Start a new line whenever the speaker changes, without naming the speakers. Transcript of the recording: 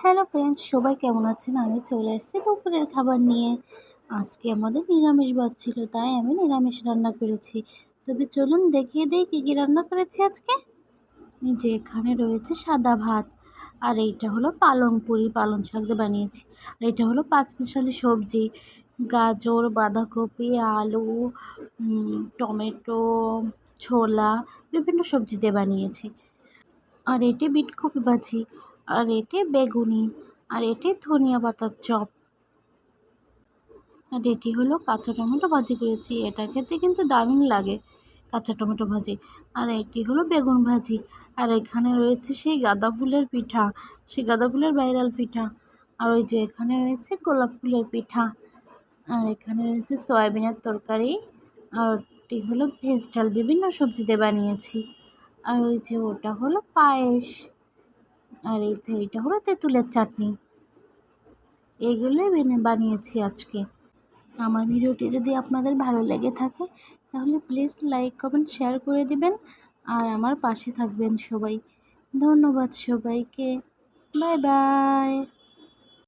Hello friends, সবাই কেমন আছেন? আমি চলে এসেছি দুপুরের খাবার নিয়ে। আজকে আমাদের নিরামিষ ভাত ছিল, তাই আমি নিরামিষ রান্না করেছি। তবে চলুন দেখিয়ে দিই কী কী রান্না করেছি আজকে। এই যে এখানে রয়েছে সাদা ভাত, আর এইটা হলো পালং পুরি, পালং শাক দিয়ে বানিয়েছি। আর এটা হলো পাঁচমিশালি সবজি, গাজর, বাঁধাকপি, আলু, টমেটো, ছোলা, বিভিন্ন সবজি দিয়ে বানিয়েছি। আর এটি বিটকপি ভাজি, আর এটি বেগুনি, আর এটি ধনিয়া পাতার চপ, আর এটি হলো কাঁচা টমেটো ভাজি করেছি। এটা খেতে কিন্তু দারুণ লাগে, কাঁচা টমেটো ভাজি। আর এটি হলো বেগুন ভাজি। আর এখানে রয়েছে সেই গাঁদা ফুলের পিঠা, সেই গাঁদা ফুলের ভাইরাল পিঠা। আর ওই যে এখানে রয়েছে গোলাপ ফুলের পিঠা। আর এখানে রয়েছে সয়াবিনের তরকারি। আর এটি হলো ভেজ ডাল, বিভিন্ন সবজি দিয়ে বানিয়েছি। আর ওই যে ওটা হলো পায়েস। আর এই যে এটা হলো তেঁতুলের চাটনি। এইগুলোই বানিয়েছি আজকে। আমার ভিডিওটি যদি আপনাদের ভালো লেগে থাকে তাহলে প্লিজ লাইক, কমেন্ট, শেয়ার করে দিবেন। আর আমার পাশে থাকবেন সবাই। ধন্যবাদ সবাইকে। Bye bye.